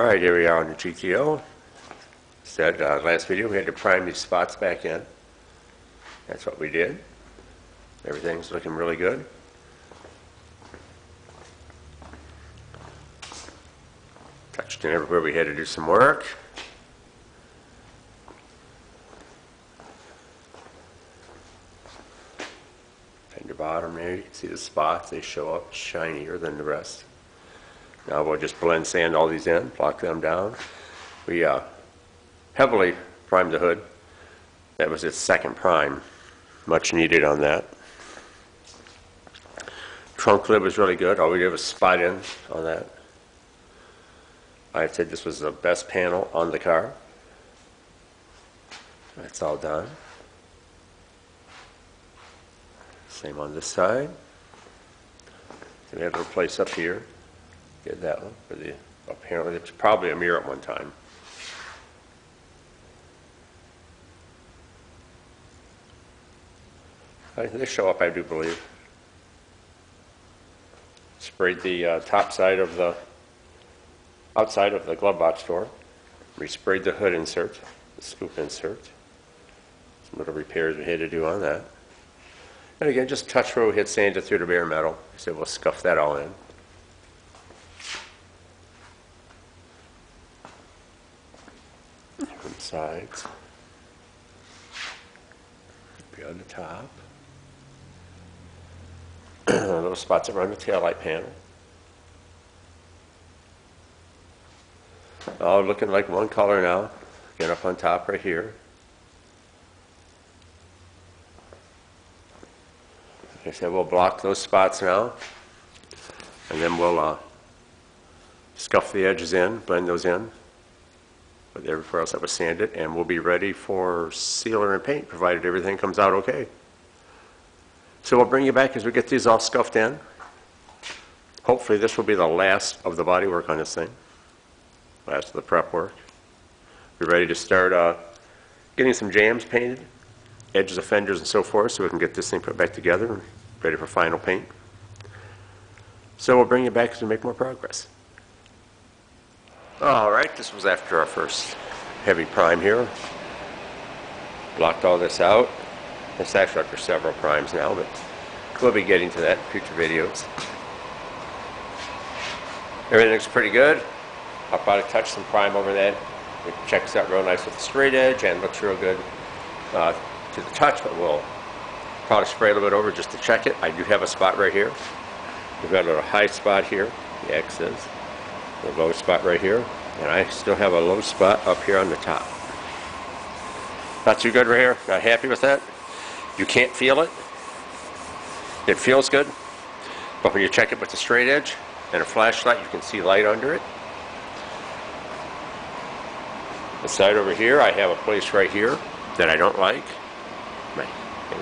Alright, here we are on the GTO. Said last video we had to prime these spots back in. That's what we did. Everything's looking really good. Touched in everywhere we had to do some work. And the bottom there, you can see the spots. They show up shinier than the rest. Now we'll just blend sand all these in, block them down. We heavily primed the hood. That was its second prime. Much needed on that. Trunk lid was really good. All we did was spot in on that. I said this was the best panel on the car. That's all done. Same on this side. So we have to replace up here. Get that one for the, apparently it was probably a mirror at one time. They show up, I do believe. Sprayed the top side of the outside of the glove box door. Resprayed the hood insert, the scoop insert. Some little repairs we had to do on that. And again, just touch where we had sanded through the bare metal. So we'll scuff that all in. From sides. Be on the top. Little spots around the taillight panel. All looking like one color now. Again, up on top right here. Like I said, we'll block those spots now. And then we'll scuff the edges in, blend those in. But everywhere else that was sanded. And we'll be ready for sealer and paint, provided everything comes out okay. So we'll bring you back as we get these all scuffed in. Hopefully this will be the last of the body work on this thing. Last of the prep work. We're ready to start getting some jambs painted, edges of fenders and so forth, so we can get this thing put back together and ready for final paint. So we'll bring you back as we make more progress. Alright, this was after our first heavy prime here. Blocked all this out. It's actually after several primes now, but we'll be getting to that in future videos. Everything looks pretty good. I'll probably touch some prime over that. It checks out real nice with the straight edge and looks real good to the touch, but we'll probably spray a little bit over just to check it. I do have a spot right here. We've got a little high spot here, the X is. A low spot right here, and I still have a low spot up here on the top. Not too good right here. Not happy with that. You can't feel it. It feels good, but when you check it with the straight edge and a flashlight, you can see light under it. The side over here, I have a place right here that I don't like.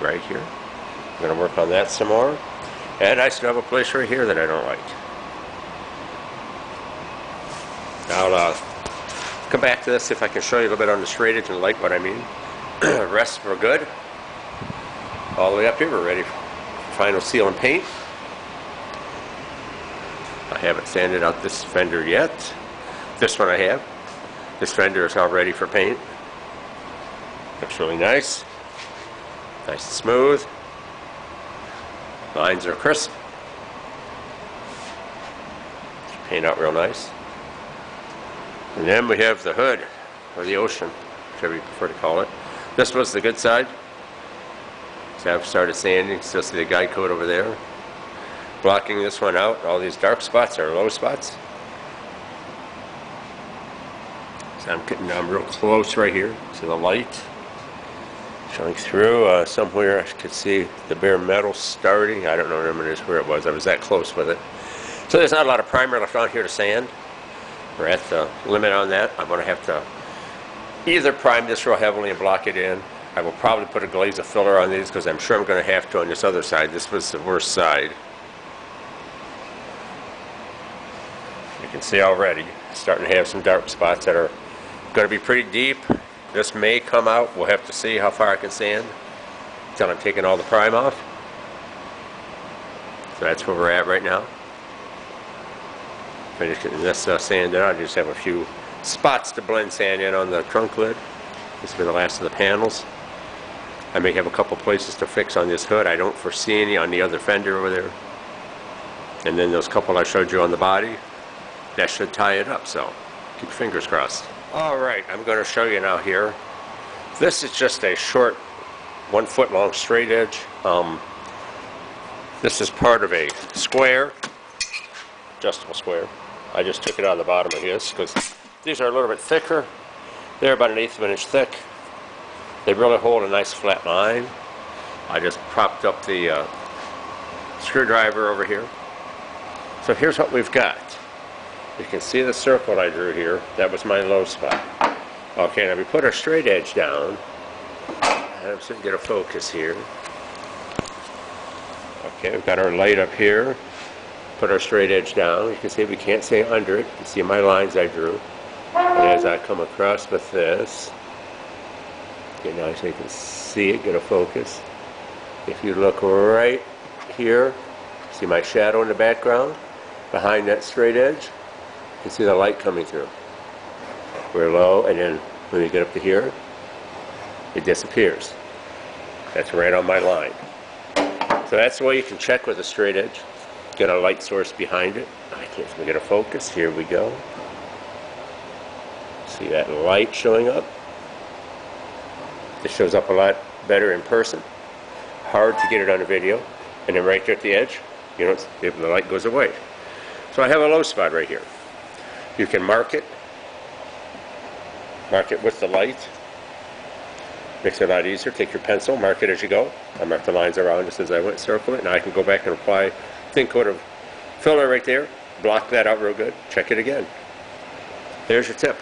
Right here. I'm going to work on that some more. And I still have a place right here that I don't like. I'll come back to this if I can show you a little bit on the straight edge and light what I mean. Rest we're good. All the way up here, we're ready for final seal and paint. I haven't sanded out this fender yet. This one I have. This fender is all ready for paint. Looks really nice. Nice and smooth. Lines are crisp. Paint out real nice. And then we have the hood, or the ocean, whichever you prefer to call it. This was the good side. So I've started sanding, still see the guide coat over there. Blocking this one out. All these dark spots are low spots. So I'm getting down real close right here to the light. Showing through somewhere I could see the bare metal starting. I don't know where it was. I was that close with it. So there's not a lot of primer left on here to sand. We're at the limit on that. I'm going to have to either prime this real heavily and block it in. I will probably put a glaze of filler on these because I'm sure I'm going to have to on this other side. This was the worst side. You can see already starting to have some dark spots that are going to be pretty deep. This may come out. We'll have to see how far I can sand until I'm taking all the prime off. So that's where we're at right now. Finish getting this sanded out. I just have a few spots to blend sand in on the trunk lid. This will be the last of the panels. I may have a couple places to fix on this hood. I don't foresee any on the other fender over there. And then those couple I showed you on the body, that should tie it up, so keep your fingers crossed. Alright, I'm going to show you now here. This is just a short 1 foot long straight edge. This is part of a square, adjustable square. I just took it out of the bottom of his because these are a little bit thicker. They're about 1/8 of an inch thick. They really hold a nice flat line. I just propped up the screwdriver over here. So here's what we've got. You can see the circle I drew here. That was my low spot. Okay, now we put our straight edge down. I'm just going to get a focus here. Okay, we've got our light up here. Put our straight edge down. You can see we can't stay under it. You can see my lines I drew. And as I come across with this, okay, now so you can see it, get a focus. If you look right here, see my shadow in the background? Behind that straight edge, you can see the light coming through. We're low, and then when we get up to here, it disappears. That's right on my line. So that's the way you can check with a straight edge. Get a light source behind it. I can't get a focus. Here we go. See that light showing up? This shows up a lot better in person. Hard to get it on a video. And then right there at the edge, you know, the light goes away. So I have a low spot right here. You can mark it with the light. Makes it a lot easier. Take your pencil, mark it as you go. I marked the lines around just as I went, circle it. Now I can go back and apply thin coat of filler right there. Block that out real good. Check it again. There's your tip.